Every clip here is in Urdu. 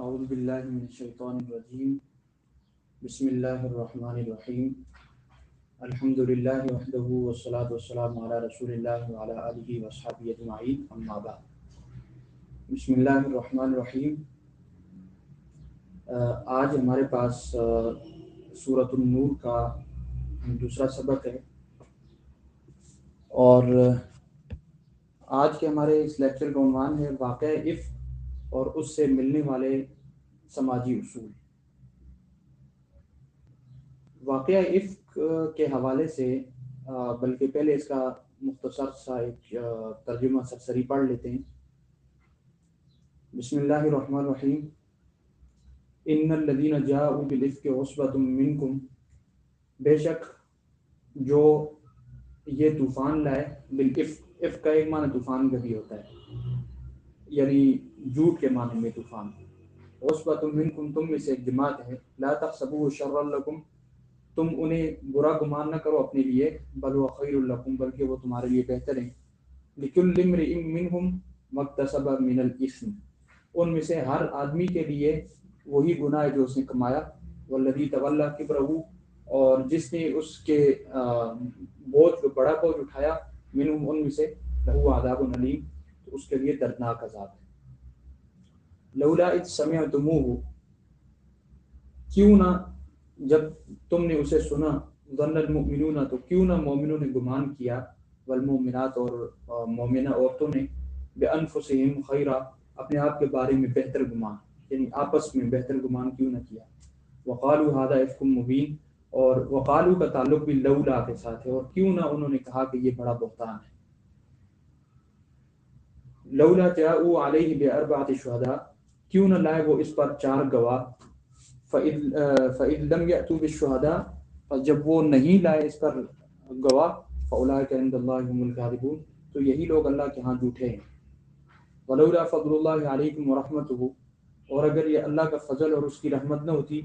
اعوذ باللہ من الشیطان الرجیم بسم اللہ الرحمن الرحیم الحمد للہ وحدہ والصلاۃ والسلام علی رسول اللہ وعلی آلہ وصحبہ اجمعین اما بعد بسم اللہ الرحمن الرحیم۔ آج ہمارے پاس سورۃ النور کا دوسرا سبق ہے، اور آج کے ہمارے اس لیکچر کا عنوان ہے واقعہ عفق اور اس سے ملنے والے سماجی اصول۔ واقعہ عفق کے حوالے سے بلکہ پہلے اس کا مختصر سا ایک ترجمہ سرسری پڑھ لیتے ہیں۔ بسم اللہ الرحمن الرحیم۔ ان الذین جاءوا بالعفق عصبۃ منکم، بے شک جو یہ طوفان لائے، بالعفق، عفق کا ایک معنی طوفان کا بھی ہوتا ہے، یعنی جھوٹ کے معنی میں طوفان۔ عصبۃ منکم، تم میں سے ایک جماعت ہے، لا تحسبوه شرا لکم، تم انہیں برا گمان نہ کرو اپنے لیے، بل هو خیر لکم، بلکہ وہ تمہارے لیے بہتر ہیں۔ لکل امرئ منہم ما اکتسب من الاثم، ان میں سے ہر آدمی کے لیے وہی گناہ ہے جو اس نے کمایا۔ والذی تولی کبرہ، اور جس نے اس کے بڑا بوجھ اٹھایا، منہم، ان میں سے، لہو عذاب علیم، تو اس کے لیے دردناک عذاب ہے۔ لولا اذ سمعتموہ، کیوں نہ جب تم نے اسے سنا، ظن المؤمنون، تو کیوں نہ مومنوں نے گمان کیا، والمؤمنات، اور مومنہ عورتوں نے، بانفسہم خیرا، اپنے آپ کے بارے میں بہتر گمان، یعنی آپس میں بہتر گمان کیوں نہ کیا۔ وقالوا ھذا افک مبین، اور وقالو کا تعلق بھی لولا کے ساتھ ہے، اور کیوں نہ انہوں نے کہا کہ یہ بڑا بہتان ہے۔ لولا جاءوا علیہ باربعۃ شہداء، کیوں نہ لائے وہ اس پر 4 گواہ۔ فإذ لم يأتوا بالشهداء، اور جب وہ نہیں لائے اس پر گواہ، فأولئک عند اللہ هم الکاذبون، تو یہی لوگ اللہ کے ہاں جھوٹے ہیں۔ ولولا فضل اللہ علیکم ورحمتہ، اور اگر یہ اللہ کا فضل اور اس کی رحمت نہ ہوتی،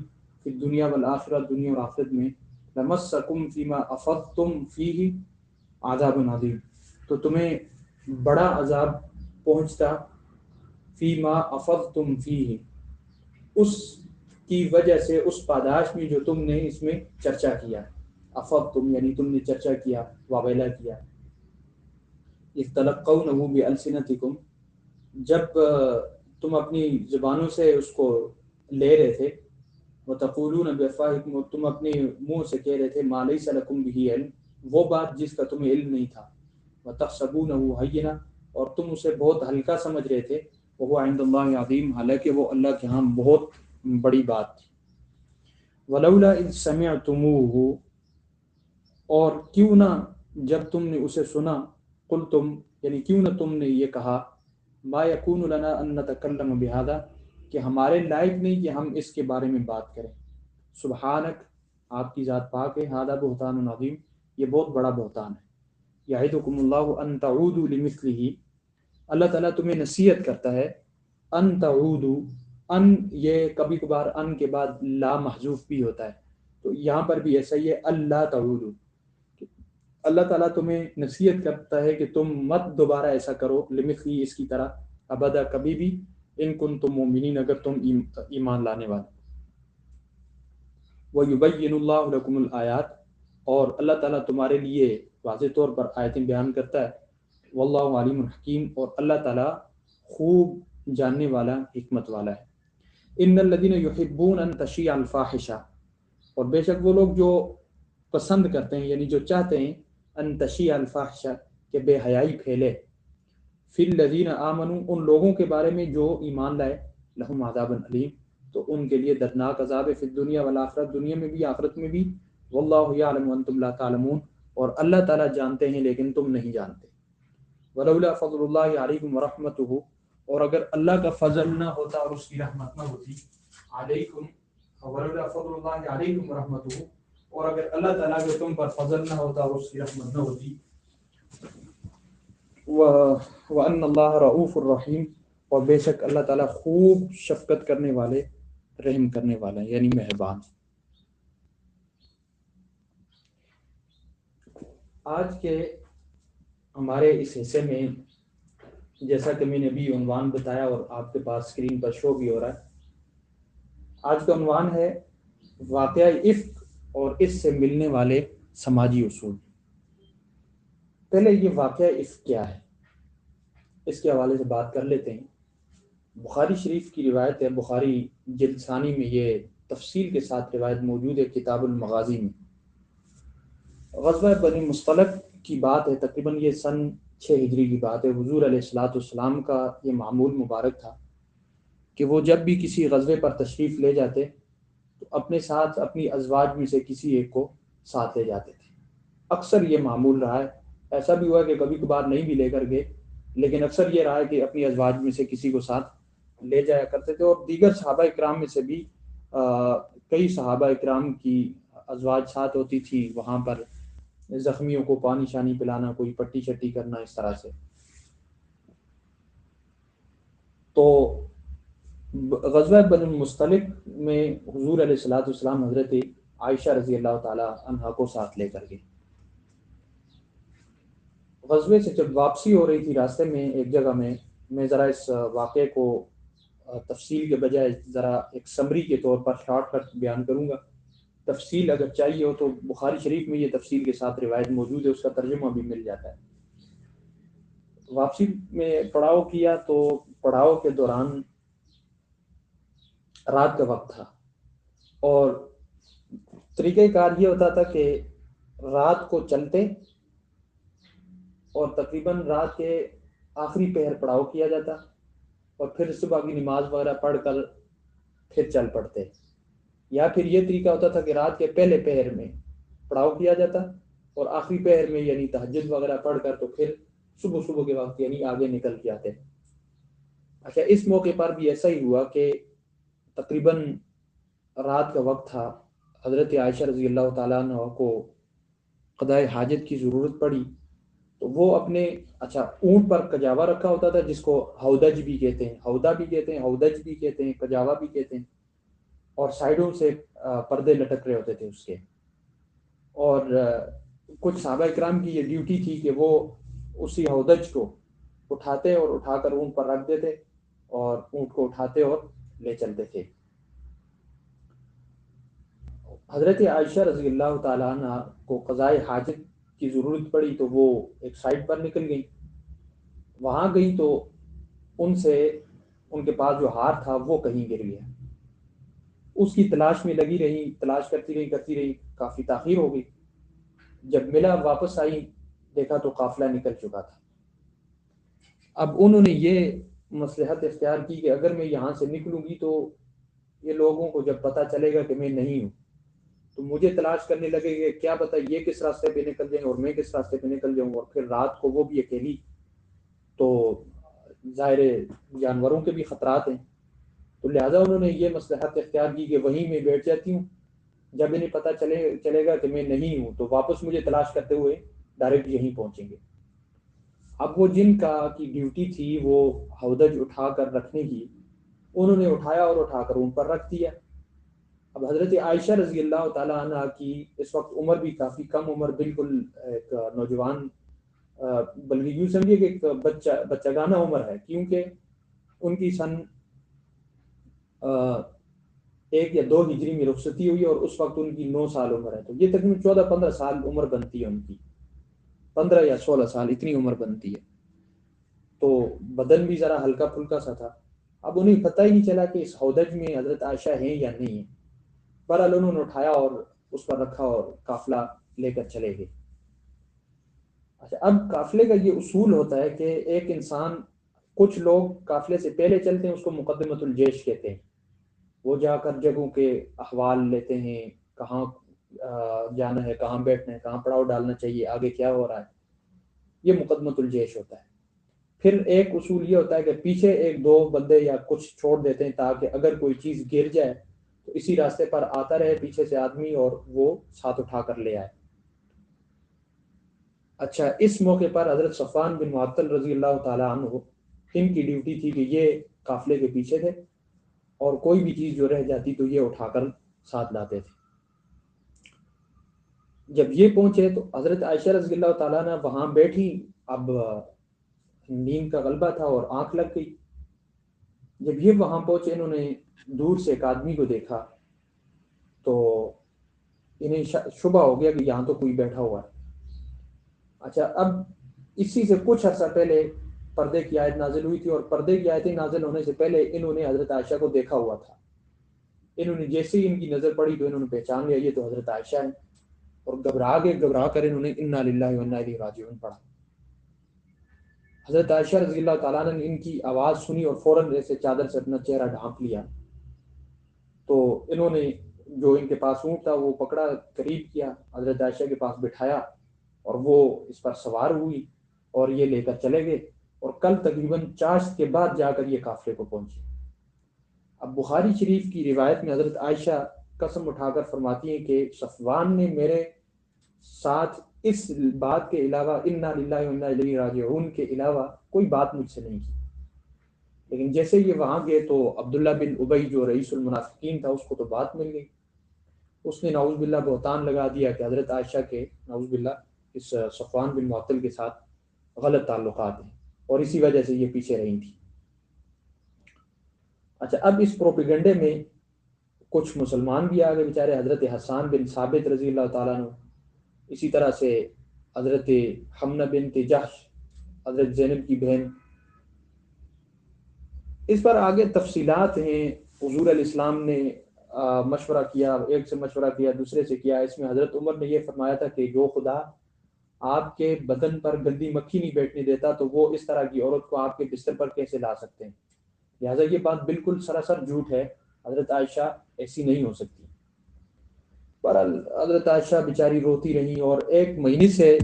فی الدنیا والآخرہ، دنیا اور آخرت میں، لمسکم فیما افضتم فیہ عذاب عظیم، تو تمہیں بڑا عذاب پہنچتا، فیما افضتم فیہ، اس کی وجہ سے، اس پاداش میں جو تم نے اس میں چرچا کیا۔ افضتم یعنی تم نے چرچا کیا، واویلا کیا۔ اذ تلقونہ بألسنتکم، جب تم اپنی زبانوں سے اس کو لے رہے تھے، وتقولون بافواہکم، اور تم اپنے منہ سے کہہ رہے تھے، ما لیس لکم بہ علم، وہ بات جس کا تمہیں علم نہیں تھا۔ وتحسبونہ ہینا، اور تم اسے بہت ہلکا سمجھ رہے تھے، وہو عند اللہ عظیم، حالانکہ وہ اللہ کے ہاں بہت بڑی بات تھی۔ ولولا اذ سمعتموہ، اور کیوں نہ جب تم نے اسے سنا، قلتم، یعنی کیوں نہ تم نے یہ کہا، ما یکون لنا ان نتکلم بہذا، کہ ہمارے لائق نہیں کہ ہم اس کے بارے میں بات کریں۔ سبحانک، آپ کی ذات پاک ہے، ھذا بہتان عظیم، یہ بہت بڑا بہتان ہے۔ یعظکم اللہ ان تعودوا لمثلہ، اللہ تعالیٰ تمہیں نصیحت کرتا ہے، ان تعودوا، ان یہ کبھی کبھار ان کے بعد لا محذوف بھی ہوتا ہے، تو یہاں پر بھی ایسا ہی ہے، اللہ تعودوا، اللہ تعالیٰ تمہیں نصیحت کرتا ہے کہ تم مت دوبارہ ایسا کرو، لمثلی، اس کی طرح، ابدا، کبھی بھی، ان کنتم مومنین، اگر تم ایمان لانے والے۔ وَيُبَيِّنُ اللَّهُ لَكُمُ الْآيَاتِ، اور اللہ تعالیٰ تمہارے لیے واضح طور پر آیتیں بیان کرتا ہے۔ واللہ علیم حکیم، اور اللہ تعالیٰ خوب جاننے والا، حکمت والا ہے۔ ان الذین یحبون ان تشیع الفاحشہ، اور بے شک وہ لوگ جو پسند کرتے ہیں، یعنی جو چاہتے ہیں، ان تشیع الفاحشہ، کہ بے حیائی پھیلے، فی الذین آمنوا، ان لوگوں کے بارے میں جو ایمان لائے، لہم عذاب علیم، تو ان کے لیے دردناک عذاب ہے، فی الدنیا والآخرہ، دنیا میں بھی آخرت میں بھی۔ واللہ یعلم وانتم لا تعلمون، اور اللہ تعالیٰ جانتے ہیں لیکن تم نہیں جانتے۔ ولولا فضل اللہ علیکم ورحمتہ، اور اگر اللہ کا فضل نہ ہوتا اور اس کی رحمت نہ ہوتی، علیکم، ولولا فضل اللہ علیکم ورحمتہ، اور اگر اللہ تعالیٰ کے تم پر فضل نہ ہوتا اور اس کی رحمت نہ ہوتی، وَأَنَّ اللَّهَ رَءُوفٌ الرحیم، اور بے شک اللہ تعالیٰ خوب شفقت کرنے والے، رحم کرنے والا ہے، یعنی مہربان۔ آج کے ہمارے اس حصے میں، جیسا کہ میں نے ابھی عنوان بتایا اور آپ کے پاس اسکرین پر شو بھی ہو رہا ہے، آج کا عنوان ہے واقعہ افک اور اس سے ملنے والے سماجی اصول۔ پہلے یہ واقعہ افک کیا ہے اس کے حوالے سے بات کر لیتے ہیں۔ بخاری شریف کی روایت ہے، بخاری جلد ثانی میں یہ تفصیل کے ساتھ روایت موجود ہے، کتاب المغازی میں۔ غزوہ بنی مصطلق کی بات ہے، تقریباً یہ سن 6 ہجری کی بات ہے۔ حضور علیہ الصلاۃ والسلام کا یہ معمول مبارک تھا کہ وہ جب بھی کسی غزوے پر تشریف لے جاتے تو اپنے ساتھ اپنی ازواج میں سے کسی ایک کو ساتھ لے جاتے تھے۔ اکثر یہ معمول رہا ہے، ایسا بھی ہوا کہ کبھی کبھار نہیں بھی لے کر گئے، لیکن اکثر یہ رہا ہے کہ اپنی ازواج میں سے کسی کو ساتھ لے جایا کرتے تھے۔ اور دیگر صحابہ اکرام میں سے بھی کئی صحابہ اکرام کی ازواج ساتھ ہوتی تھی، وہاں پر زخمیوں کو پانی شانی پلانا، کوئی پٹی شٹی کرنا، اس طرح سے۔ تو غزوہ بنی مصطلق میں حضور علیہ الصلوۃ والسلام حضرت عائشہ رضی اللہ تعالی عنہا کو ساتھ لے کر گئے۔ غزوے سے جب واپسی ہو رہی تھی، راستے میں ایک جگہ میں ذرا اس واقعے کو تفصیل کے بجائے ذرا ایک سمری کے طور پر شارٹ کٹ بیان کروں گا۔ تفصیل اگر چاہیے ہو تو بخاری شریف میں یہ تفصیل کے ساتھ روایت موجود ہے، اس کا ترجمہ بھی مل جاتا ہے۔ واپسی میں پڑاؤ کیا تو پڑاؤ کے دوران رات کا وقت تھا، اور طریقہ کار یہ ہوتا تھا کہ رات کو چلتے اور تقریباً رات کے آخری پہر پڑاؤ کیا جاتا، اور پھر صبح کی نماز وغیرہ پڑھ کر پھر چل پڑتے، یا پھر یہ طریقہ ہوتا تھا کہ رات کے پہلے پہر میں پڑاؤ کیا جاتا اور آخری پہر میں یعنی تہجد وغیرہ پڑھ کر تو پھر صبح کے وقت یعنی آگے نکل کے آتے۔ اچھا، اس موقع پر بھی ایسا ہی ہوا کہ تقریباً رات کا وقت تھا، حضرت عائشہ رضی اللہ تعالیٰ عنہ کو قضاء حاجت کی ضرورت پڑی، تو وہ اپنے اونٹ پر کجاوا رکھا ہوتا تھا، جس کو ہودج بھی کہتے ہیں، ہودہ بھی کہتے ہیں، ہودج بھی کہتے ہیں، کجاوا بھی کہتے ہیں، اور سائڈوں سے پردے لٹک رہے ہوتے تھے اس کے۔ اور کچھ صحابہ اکرام کی یہ ڈیوٹی تھی کہ وہ اسی ہودج کو اٹھاتے اور اٹھا کر اونٹ پر رکھ دیتے اور اونٹ کو اٹھاتے اور لے چلتے تھے۔ حضرت عائشہ رضی اللہ تعالیٰ عنہ کو قضاء حاجت کی ضرورت پڑی تو وہ ایک سائڈ پر نکل گئی۔ وہاں گئی تو ان کے پاس جو ہار تھا وہ کہیں گر گیا۔ اس کی تلاش میں لگی رہی، تلاش کرتی رہی، کافی تاخیر ہو گئی۔ جب ملا، واپس آئی، دیکھا تو قافلہ نکل چکا تھا۔ اب انہوں نے یہ مصلحت اختیار کی کہ اگر میں یہاں سے نکلوں گی تو یہ لوگوں کو جب پتہ چلے گا کہ میں نہیں ہوں تو مجھے تلاش کرنے لگے گا، کیا پتہ یہ کس راستے پہ نکل جائیں اور میں کس راستے پہ نکل جاؤں، اور پھر رات کو وہ بھی اکیلی، تو ظاہر جانوروں کے بھی خطرات ہیں۔ تو لہٰذا انہوں نے یہ مصلحت اختیار کی کہ وہیں میں بیٹھ جاتی ہوں، جب انہیں پتہ چلے گا کہ میں نہیں ہوں تو واپس مجھے تلاش کرتے ہوئے ڈائریکٹ یہیں پہنچیں گے۔ اب وہ جن کی ڈیوٹی تھی وہ ہودج اٹھا کر رکھنے کی، انہوں نے اٹھایا اور اٹھا کر ان پر رکھ دیا۔ اب حضرت عائشہ رضی اللہ تعالیٰ عنہ کی اس وقت عمر بھی کافی کم عمر، بالکل ایک نوجوان، بلکہ یوں سمجھیے کہ ایک بچگانہ عمر ہے، کیونکہ ان کی سن 1 یا 2 ہجری میں رخصتی ہوئی اور اس وقت ان کی 9 سال عمر ہے، تو یہ تقریباً 14-15 سال عمر بنتی ہے ان کی، 15 یا 16 سال اتنی عمر بنتی ہے۔ تو بدن بھی ذرا ہلکا پھلکا سا تھا۔ اب انہیں پتہ ہی نہیں چلا کہ اس ہودج میں حضرت عائشہ ہیں یا نہیں ہیں۔ بہرحال انہوں نے اٹھایا اور اس پر رکھا اور قافلہ لے کر چلے گئے۔ اچھا، اب قافلے کا یہ اصول ہوتا ہے کہ ایک انسان، کچھ لوگ قافلے سے پہلے چلتے ہیں، اس کو مقدمۃ الجیش کہتے ہیں، وہ جا کر جگہوں کے احوال لیتے ہیں، کہاں جانا ہے، کہاں بیٹھنا ہے، کہاں پڑاؤ ڈالنا چاہیے، آگے کیا ہو رہا ہے، یہ مقدمۃ الجیش ہوتا ہے۔ پھر ایک اصول یہ ہوتا ہے کہ پیچھے 1-2 بندے یا کچھ چھوڑ دیتے ہیں تاکہ اگر کوئی چیز گر جائے تو اسی راستے پر آتا رہے پیچھے سے آدمی اور وہ ساتھ اٹھا کر لے آئے۔ اچھا، اس موقع پر حضرت صفوان بن معطل رضی اللہ تعالیٰ عنہ، ان کی ڈیوٹی تھی کہ یہ قافلے کے پیچھے تھے اور کوئی بھی چیز جو رہ جاتی تو یہ اٹھا کر ساتھ لاتے تھے۔ جب یہ پہنچے تو حضرت عائشہ رضی اللہ تعالیٰ عنہ وہاں بیٹھی، اب نیند کا غلبہ تھا اور آنکھ لگ گئی۔ جب یہ وہاں پہنچے، انہوں نے دور سے ایک آدمی کو دیکھا تو انہیں شبہ ہو گیا کہ یہاں تو کوئی بیٹھا ہوا ہے۔ اچھا، اب اسی سے کچھ عرصہ پہلے پردے کی آیت نازل ہوئی تھی، اور پردے کی آیتیں نازل ہونے سے پہلے انہوں نے حضرت عائشہ کو دیکھا ہوا تھا۔ انہوں نے جیسے ہی ان کی نظر پڑی تو انہوں نے پہچان لیا یہ تو حضرت عائشہ ہیں، اور گھبرا کر انہوں نے انا للہ و انا الیہ راجعون پڑھا۔ حضرت عائشہ رضی اللہ تعالیٰ عنہ نے ان کی آواز سنی اور فوراً جیسے چادر سے اپنا چہرہ ڈھانپ لیا۔ تو انہوں نے جو ان کے پاس اونٹ تھا وہ پکڑا، قریب کیا، حضرت عائشہ کے پاس بٹھایا، اور وہ اس پر سوار ہوئی اور یہ لے کر چلے گئے، اور کل تقریباً چاشت کے بعد جا کر یہ قافلے کو پہنچے۔ اب بخاری شریف کی روایت میں حضرت عائشہ قسم اٹھا کر فرماتی ہیں کہ صفوان نے میرے ساتھ اس بات کے علاوہ انا للہ و انا الیہ راجعون کے علاوہ کوئی بات مجھ سے نہیں کی۔ لیکن جیسے یہ وہاں گئے تو عبداللہ بن ابی جو رئیس المنافقین تھا اس کو تو بات مل گئی، اس نے نعوذ باللہ بہتان لگا دیا کہ حضرت عائشہ کے نعوذ باللہ اس صفوان بن معطل کے ساتھ غلط تعلقات ہیں، اور اسی وجہ سے یہ پیچھے رہی تھی۔ اچھا، اب اس پروپیگنڈے میں کچھ مسلمان بھی آگے بیچارے، حضرت حسان بن ثابت رضی اللہ تعالیٰ عنہ، اسی طرح سے حضرت حمنہ بنت جحش، حضرت زینب کی بہن۔ اس پر آگے تفصیلات ہیں، حضور علیہ السلام نے مشورہ کیا، ایک سے مشورہ کیا، دوسرے سے کیا۔ اس میں حضرت عمر نے یہ فرمایا تھا کہ جو خدا آپ کے بدن پر گندی مکھی نہیں بیٹھنے دیتا تو وہ اس طرح کی عورت کو آپ کے بستر پر کیسے لا سکتے ہیں؟ لہٰذا یہ بات بالکل سراسر جھوٹ ہے، حضرت عائشہ ایسی نہیں ہو سکتی۔ پر حضرت عائشہ بیچاری روتی رہیں، اور 1 مہینے سے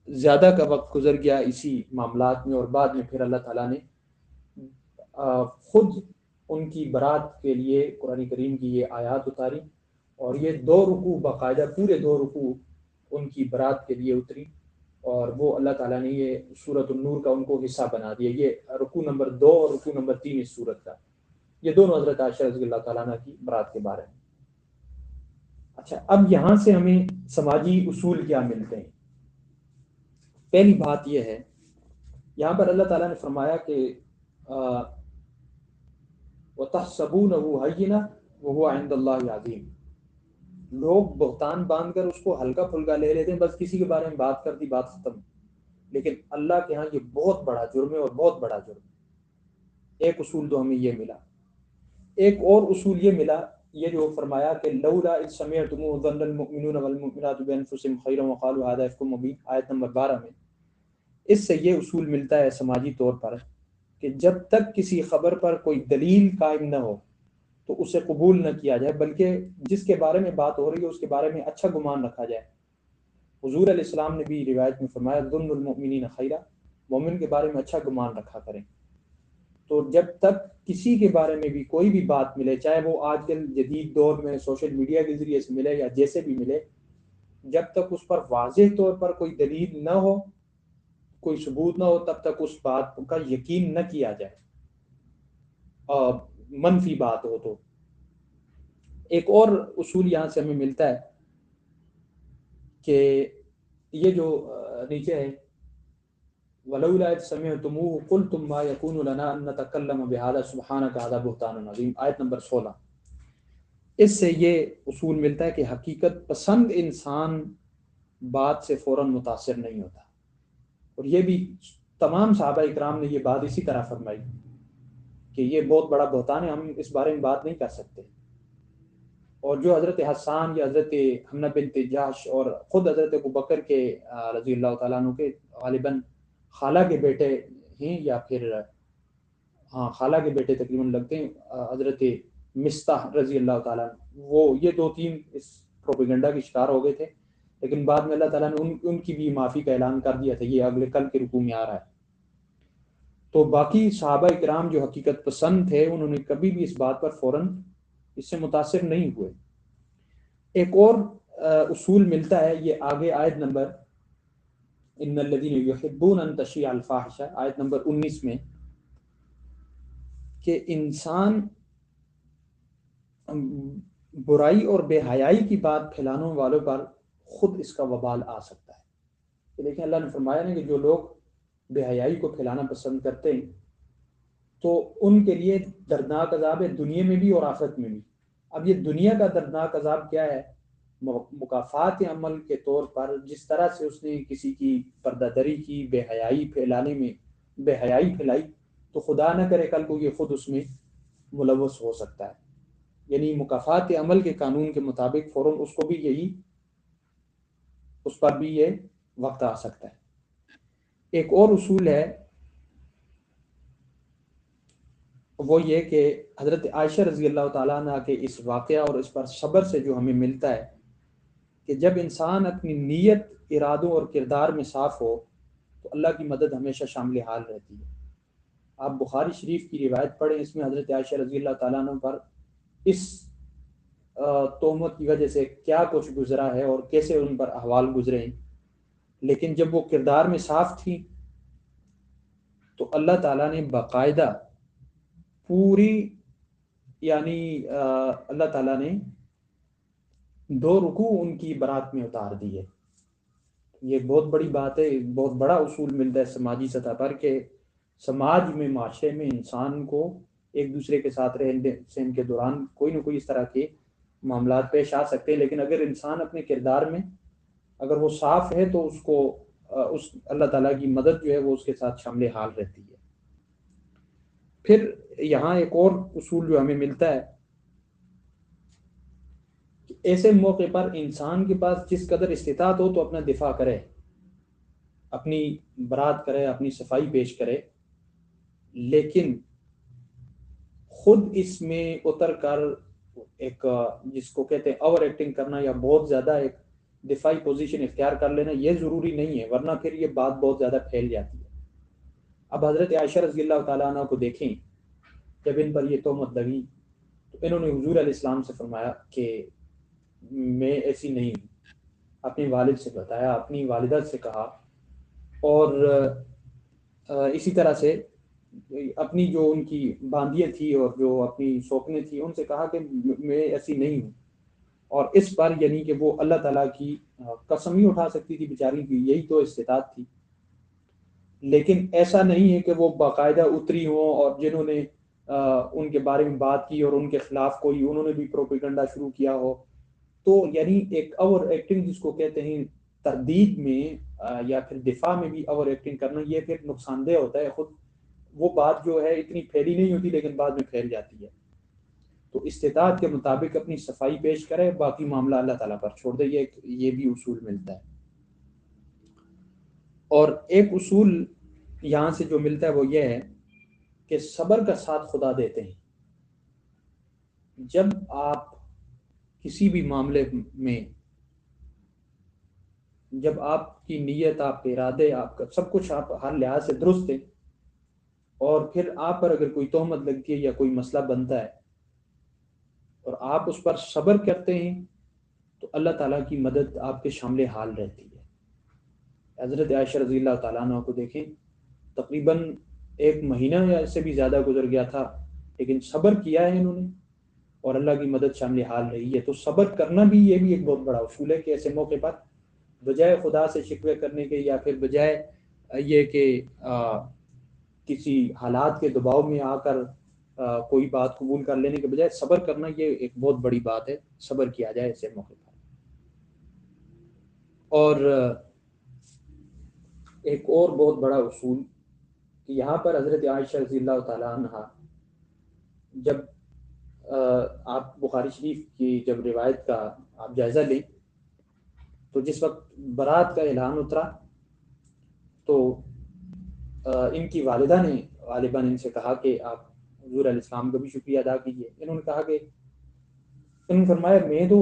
زیادہ کا وقت گزر گیا اسی معاملات میں، اور بعد میں پھر اللہ تعالیٰ نے خود ان کی برات کے لیے قرآن کریم کی یہ آیات اتاری، اور یہ 2 رکوع باقاعدہ پورے 2 رکوع ان کی برات کے لیے اتری، اور وہ اللہ تعالیٰ نے یہ سورۃ النور کا ان کو حصہ بنا دیا۔ یہ رکوع نمبر 2 اور رکوع نمبر 3 اس سورت کا، یہ دونوں حضرت عائشہ رضی اللہ تعالیٰ عنہ کی برات کے بارے میں۔ اچھا، اب یہاں سے ہمیں سماجی اصول کیا ملتے ہیں؟ پہلی بات یہ ہے، یہاں پر اللہ تعالیٰ نے فرمایا کہ وَتَحْسَبُونَهُ هَيِّنًا وَهُوَ عِندَ اللَّهِ عَظِيمٌ، لوگ بہتان باندھ کر اس کو ہلکا پھلکا لے لیتے ہیں، بس کسی کے بارے میں بات کر دی، بات ختم۔ لیکن اللہ کے ہاں یہ بہت بڑا جرم ہے، اور بہت بڑا جرم ہے۔ ایک اصول تو ہمیں یہ ملا۔ ایک اور اصول یہ ملا، یہ جو فرمایا کہ لولا اذ سمعتموه ظن المؤمنون والمؤمنات بانفسهم خيرا وقالوا هذا افك مبين، آیت نمبر 12 میں۔ اس سے یہ اصول ملتا ہے سماجی طور پر کہ جب تک کسی خبر پر کوئی دلیل قائم نہ ہو تو اسے قبول نہ کیا جائے، بلکہ جس کے بارے میں بات ہو رہی ہے اس کے بارے میں اچھا گمان رکھا جائے۔ حضور علیہ السلام نے بھی روایت میں فرمایا ظن المؤمنین خیرا، مومن کے بارے میں اچھا گمان رکھا کریں۔ تو جب تک کسی کے بارے میں بھی کوئی بھی بات ملے، چاہے وہ آج کل جدید دور میں سوشل میڈیا کے ذریعے سے ملے یا جیسے بھی ملے، جب تک اس پر واضح طور پر کوئی دلیل نہ ہو، کوئی ثبوت نہ ہو، تب تک اس بات کا یقین نہ کیا جائے، اور منفی بات ہو تو۔ ایک اور اصول یہاں سے ہمیں ملتا ہے کہ یہ جو نیچے ہے وَلَوْلَا إِذْ سَمِعْتُمُوهُ قُلْتُمْ مَا يَكُونُ لَنَا أَن نَّتَكَلَّمَ بِهَٰذَا سُبْحَانَكَ هَٰذَا بُهْتَانٌ عَظِيمٌ، آیت نمبر 16۔ اس سے یہ اصول ملتا ہے کہ حقیقت پسند انسان بات سے فوراً متاثر نہیں ہوتا، اور یہ بھی تمام صحابہ اکرام نے یہ بات اسی طرح فرمائی کہ یہ بہت بڑا بہتان ہے، ہم اس بارے میں بات نہیں کر سکتے۔ اور جو حضرت حسان یا حضرت حمنہ بنت جحش اور خود حضرت ابوبکر کے رضی اللہ تعالیٰ عنہ کے غالباً خالہ کے بیٹے ہیں، یا پھر ہاں خالہ کے بیٹے تقریباً لگتے ہیں، حضرت مستح رضی اللہ تعالیٰ عنہ، وہ یہ 2-3 اس پروپیگنڈا کے شکار ہو گئے تھے، لیکن بعد میں اللہ تعالیٰ نے ان کی بھی معافی کا اعلان کر دیا تھا، یہ اگلے کل کے رکوع میں آ رہا ہے۔ تو باقی صحابہ اکرام جو حقیقت پسند تھے انہوں نے کبھی بھی اس بات پر فوراً اس سے متاثر نہیں ہوئے۔ ایک اور اصول ملتا ہے، یہ آگے آیت نمبر ان الذین یحبون ان تشیع الفاحشہ، آیت نمبر 19 میں، کہ انسان برائی اور بے حیائی کی بات پھیلانے والوں پر خود اس کا وبال آ سکتا ہے۔ لیکن اللہ نے فرمایا نا کہ جو لوگ بے حیائی کو پھیلانا پسند کرتے ہیں تو ان کے لیے دردناک عذاب ہے دنیا میں بھی اور آخرت میں بھی۔ اب یہ دنیا کا دردناک عذاب کیا ہے؟ مکافات عمل کے طور پر جس طرح سے اس نے کسی کی پردہ دری کی، بے حیائی پھیلانے میں بے حیائی پھیلائی، تو خدا نہ کرے کل کو یہ خود اس میں ملوث ہو سکتا ہے۔ یعنی مکافات عمل کے قانون کے مطابق فوراً اس کو بھی اس پر بھی یہ وقت آ سکتا ہے۔ ایک اور اصول ہے وہ یہ کہ حضرت عائشہ رضی اللہ تعالیٰ عنہ کے اس واقعہ اور اس پر صبر سے جو ہمیں ملتا ہے کہ جب انسان اپنی نیت، ارادوں اور کردار میں صاف ہو تو اللہ کی مدد ہمیشہ شامل حال رہتی ہے۔ آپ بخاری شریف کی روایت پڑھیں، اس میں حضرت عائشہ رضی اللہ تعالیٰ عنہ پر اس تہمت کی وجہ سے کیا کچھ گزرا ہے اور کیسے ان پر احوال گزرے ہیں، لیکن جب وہ کردار میں صاف تھی تو اللہ تعالیٰ نے باقاعدہ پوری یعنی اللہ تعالیٰ نے 2 رکوع ان کی برات میں اتار دی ہے۔ یہ بہت بڑی بات ہے، بہت بڑا اصول ملتا ہے سماجی سطح پر کہ سماج میں، معاشرے میں انسان کو ایک دوسرے کے ساتھ رہن سہن کے دوران کوئی نہ کوئی اس طرح کے معاملات پیش آ سکتے ہیں، لیکن اگر انسان اپنے کردار میں اگر وہ صاف ہے تو اس کو اس اللہ تعالیٰ کی مدد جو ہے وہ اس کے ساتھ شامل حال رہتی ہے۔ پھر یہاں ایک اور اصول جو ہمیں ملتا ہے کہ ایسے موقع پر انسان کے پاس جس قدر استطاعت ہو تو اپنا دفاع کرے، اپنی برات کرے، اپنی صفائی پیش کرے، لیکن خود اس میں اتر کر ایک جس کو کہتے ہیں اوور ایکٹنگ کرنا یا بہت زیادہ ایک دفاعی پوزیشن اختیار کر لینا یہ ضروری نہیں ہے، ورنہ پھر یہ بات بہت زیادہ پھیل جاتی ہے۔ اب حضرت عائشہ رضی اللہ تعالیٰ عنہ کو دیکھیں، جب ان پر یہ تہمت لگی تو انہوں نے حضور علیہ السلام سے فرمایا کہ میں ایسی نہیں ہوں، اپنے والد سے بتایا، اپنی والدہ سے کہا، اور اسی طرح سے اپنی جو ان کی باندیاں تھی اور جو اپنی سوکنیں تھی ان سے کہا کہ میں ایسی نہیں ہوں، اور اس پر یعنی کہ وہ اللہ تعالیٰ کی قسم ہی اٹھا سکتی تھی بیچاری کی، یہی تو استطاعت تھی، لیکن ایسا نہیں ہے کہ وہ باقاعدہ اتری ہوں اور جنہوں نے ان کے بارے میں بات کی اور ان کے خلاف کوئی انہوں نے بھی پروپیگنڈا شروع کیا ہو، تو یعنی ایک اوور ایکٹنگ جس کو کہتے ہیں تردید میں یا پھر دفاع میں بھی اوور ایکٹنگ کرنا، یہ پھر نقصان دہ ہوتا ہے، خود وہ بات جو ہے اتنی پھیلی نہیں ہوتی لیکن بعد میں پھیل جاتی ہے۔ تو استطاعت کے مطابق اپنی صفائی پیش کرے، باقی معاملہ اللہ تعالیٰ پر چھوڑ دے، یہ بھی اصول ملتا ہے۔ اور ایک اصول یہاں سے جو ملتا ہے وہ یہ ہے کہ صبر کا ساتھ خدا دیتے ہیں۔ جب آپ کسی بھی معاملے میں، جب آپ کی نیت، آپ کے ارادے، آپ کا سب کچھ آپ ہر لحاظ سے درست ہے، اور پھر آپ پر اگر کوئی تہمت لگتی ہے یا کوئی مسئلہ بنتا ہے اور آپ اس پر صبر کرتے ہیں تو اللہ تعالیٰ کی مدد آپ کے شامل حال رہتی ہے۔ حضرت عائشہ رضی اللہ تعالیٰ عنہ کو دیکھیں، تقریباً 1 مہینہ یا اس سے بھی زیادہ گزر گیا تھا، لیکن صبر کیا ہے انہوں نے اور اللہ کی مدد شامل حال رہی ہے۔ تو صبر کرنا بھی یہ بھی ایک بہت بڑا اصول ہے کہ ایسے موقع پر بجائے خدا سے شکوے کرنے کے یا پھر بجائے یہ کہ کسی حالات کے دباؤ میں آ کر کوئی بات قبول کر لینے کے بجائے صبر کرنا یہ ایک بہت بڑی بات ہے، صبر کیا جائے ایسے موقع پر۔ اور ایک اور بہت بڑا اصول کہ یہاں پر حضرت عائشہ رضی اللہ تعالیٰ عنہ جب آپ بخاری شریف کی جب روایت کا آپ جائزہ لیں تو جس وقت برات کا اعلان اترا تو ان کی والدہ نے غالباً ان سے کہا کہ آپ حضور علیہ السلام کا بھی شکریہ ادا کیجیے۔ انہوں نے کہا کہ انہوں نے فرمایا میں تو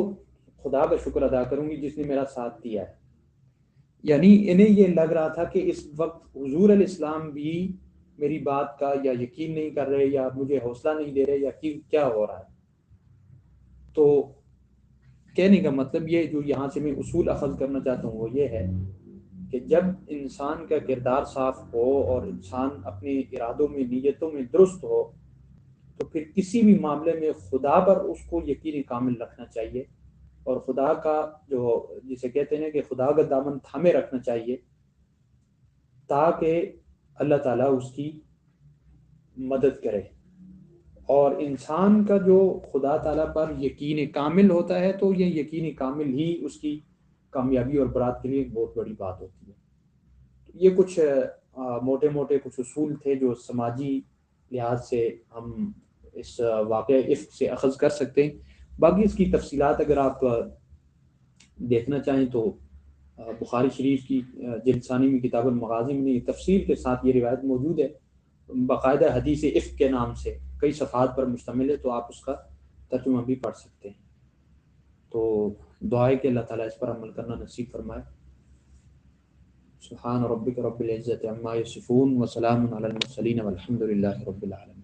خدا کا شکر ادا کروں گی جس نے میرا ساتھ دیا ہے، یعنی انہیں یہ لگ رہا تھا کہ اس وقت حضور علیہ السلام بھی میری بات کا یا یقین نہیں کر رہے یا مجھے حوصلہ نہیں دے رہے یا کیا ہو رہا ہے۔ تو کہنے کا مطلب یہ جو یہاں سے میں اصول اخذ کرنا چاہتا ہوں وہ یہ ہے کہ جب انسان کا کردار صاف ہو اور انسان اپنے ارادوں میں، نیتوں میں درست ہو تو پھر کسی بھی معاملے میں خدا پر اس کو یقین کامل رکھنا چاہیے، اور خدا کا جو جسے کہتے ہیں کہ خدا کا دامن تھامے رکھنا چاہیے تاکہ اللہ تعالیٰ اس کی مدد کرے. اور انسان کا جو خدا تعالیٰ پر یقین کامل ہوتا ہے تو یہ یقین کامل ہی اس کی کامیابی اور برات کے لیے ایک بہت بڑی بات ہوتی ہے. یہ کچھ موٹے موٹے کچھ اصول تھے جو سماجی لحاظ سے ہم اس واقعہ افک سے اخذ کر سکتے ہیں. باقی اس کی تفصیلات اگر آپ دیکھنا چاہیں تو بخاری شریف کی جلد ثانی میں کتاب المغازی میں تفصیل کے ساتھ یہ روایت موجود ہے، باقاعدہ حدیث افک کے نام سے کئی صفحات پر مشتمل ہے، تو آپ اس کا ترجمہ بھی پڑھ سکتے ہیں. تو دعا ہے کہ اللہ تعالیٰ اس پر عمل کرنا نصیب فرمائے. سبحان ربک رب العزت عما یصفون وسلام علی المرسلین والحمد للہ رب العالمین.